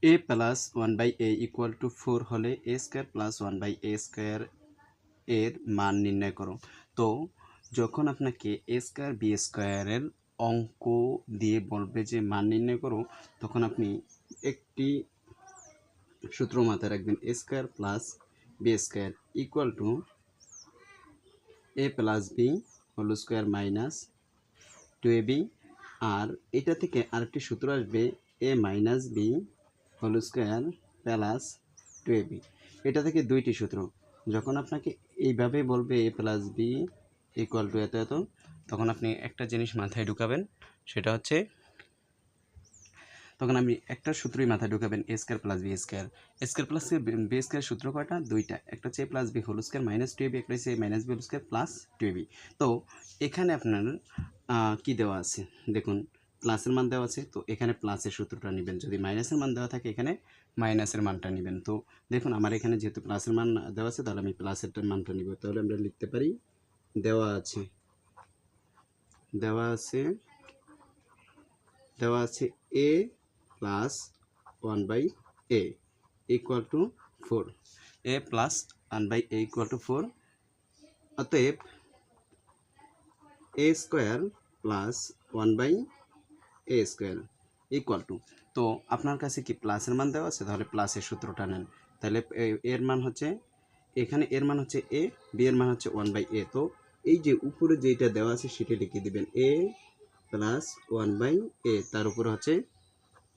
a plus 1/a equal to 4 হলে a square plus 1/a square এর মান নির্ণয় করো। তো যখন আপনাকে a স্কোয়ার b স্কোয়ারের অঙ্ক দিয়ে বলবে যে মান নির্ণয় করো, তখন আপনি একটি সূত্র মাথায় রাখবেন, a square plus b square equal to a plus b whole square minus 2ab। আর এটা থেকে আরেকটি সূত্র আসবে a minus b whole square plus 2ab। এটা থেকে দুইটি সূত্র। যখন আপনাকে এইভাবে বলবে a plus b equal to এত এত, তখন আপনি একটা জিনিস মাথায় ঢুকাবেন, সেটা হচ্ছে তখন আপনি একটা সূত্রই মাথায় ঢুকাবেন, a square plus b square. a square plus b square সূত্র কয়টা? দুইটা। একটা হচ্ছে a plus b whole square minus 2ab, একটা হচ্ছে a minus b whole square plus 2ab। তো এখানে আপনার কি দেওয়া আছে দেখুন, প্লাসের মান দেওয়া আছে, তো এখানে প্লাসের সূত্রটা নেবেন। যদি মাইনাসের মান দেওয়া থাকে এখানে মাইনাসের মানটা নেবেন। তো দেখুন আমার এখানে যেহেতু প্লাসের মান দেওয়া আছে, তাহলে আমি প্লাসের মানটা নিব। তাহলে আমরা লিখতে পারি দেওয়া আছে a plus 1/a equal to 4, a plus 1/a equal to 4। অতএব a square plus 1/a square equal two, তো আপনার কাছে কি প্লাসের মান দেওয়া আছে? তাহলে প্লাসের সূত্রটা নেন। তাহলে এর মান হচ্ছে, এখানে এর মান হচ্ছে a, b এর মান হচ্ছে 1/a। তো এই যে উপরে যেটা দেওয়া আছে সেটা লিখে দিবেন, a প্লাস 1/a, তার উপরে হচ্ছে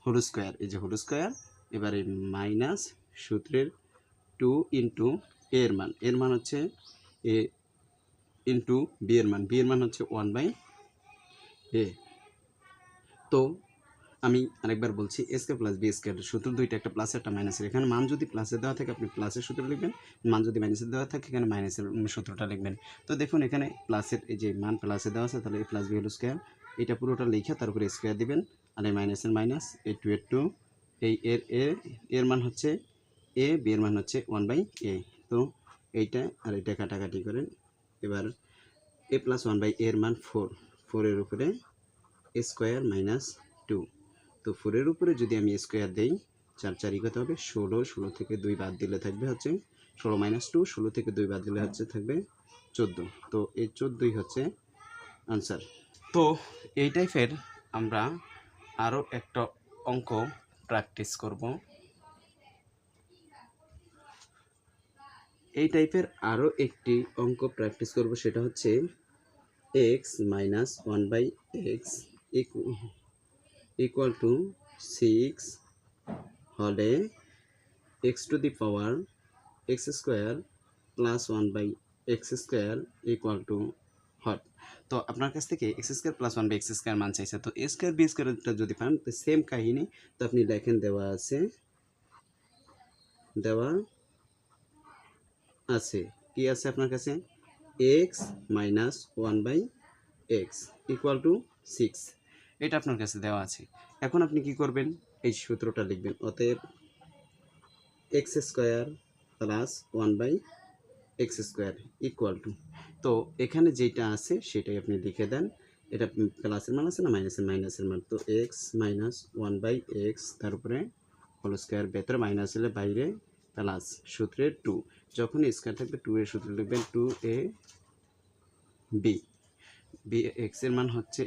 হোল স্কোয়ার, এই যে হোল স্কোয়ার। এবারে মাইনাস সূত্রের 2 ইন্টু এর মান হচ্ছে a ইন্টু b এর মান হচ্ছে 1/a। তো আমি আরেকবার বলছি, a square plus b square সূত্র দুইটা, একটা প্লাস একটা মাইনাসের। এখানে মান যদি প্লাসে দেওয়া থাকে আপনি প্লাসের সূত্র লিখবেন, মান যদি মাইনাসে দেওয়া থাকে এখানে মাইনাসের সূত্রটা লিখবেন। তো দেখুন এখানে প্লাসের এই যে মান প্লাসে দেওয়া আছে, তাহলে a plus b whole square, এটা পুরোটা লিখে তার উপরে স্কোয়ার দিবেন। আর এই মাইনাসের মাইনাস, এই 2 এর 2, এই এর মান হচ্ছে a, b এর মান হচ্ছে 1/a। তো এইটা আর এটা কাটাকাটি করেন। এবার a প্লাস 1/a এর মান 4 এর উপরে স্কোয়ার মাইনাস 2। তো 4 এর উপরে যদি আমি স্কোয়ার দেই, 4 4 কত হবে 16, 16 থেকে 2 বাদ দিলে থাকবে হচ্ছে 16 মাইনাস 2, 16 থেকে 2 বাদ দিলে হচ্ছে থাকবে 14। তো এই 14ই হচ্ছে আনসার। তো এই টাইপের আমরা আরও একটা অঙ্ক প্র্যাকটিস করব। এই টাইপের আরও একটি অঙ্ক প্র্যাকটিস করব, সেটা হচ্ছে x minus 1/x equal to 6 হলে x to the power x square plus 1/x square equal too hot. তো আপনার কাছ থেকে x square plus 1/x square মান চাইছে। তো a স্কোয়ার b স্কোয়ারটা যদি পান তো সেম কাহিনী। তো আপনি লেখেন দেওয়া আছে কি আছে আপনার কাছে, x minus 1/x equal to 6, এটা আপনার কাছে দেওয়া আছে। এখন আপনি কি করবেন, এই সূত্রটা লিখবেন। অতএব x square plus 1/x square equal two, তো এখানে যেটা আছে সেটাই আপনি লিখে দেন। এটা প্লাসের মান আছে না মাইনাসের মান, তো x মাইনাস 1/x তার উপরে হোল স্কোয়ার, ভেতরে মাইনাস হলে বাইরে প্লাস, সূত্রের 2, যখন স্কোয়ার থাকবে 2 এর সূত্র লিখবেন 2ab। এক্স এর মান হচ্ছে,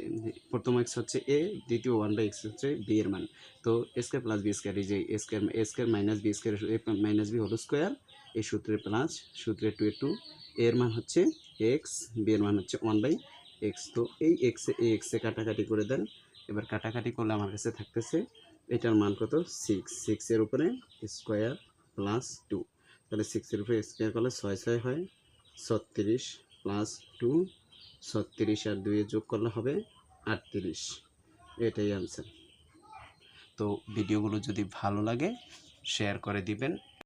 প্রথম এক্স হচ্ছে এ, দ্বিতীয় 1/x হচ্ছে বি এর মান। তো স্কোয়ার প্লাস বি স্কোয়ার, এই যে square minus B square minus B whole square, এই সূত্রের প্লাস, সূত্রের 2 এর 2, এর মান হচ্ছে এক্স, বি এর মান হচ্ছে 1/x। তো এই এক্সে কাটাকাটি করে দেন। এবার কাটাকাটি করলে আমার কাছে থাকতেছে এটার মান কত, 6 এর উপরে স্কোয়ার প্লাস 2। তাহলে 6 এর উপরে স্কোয়ার করলে 6 6 হয় 36 প্লাস 2, 36 আর 2 যোগ করলে হবে 38। এটাই আনসার। তো ভিডিওগুলো যদি ভালো লাগে শেয়ার করে দিবেন।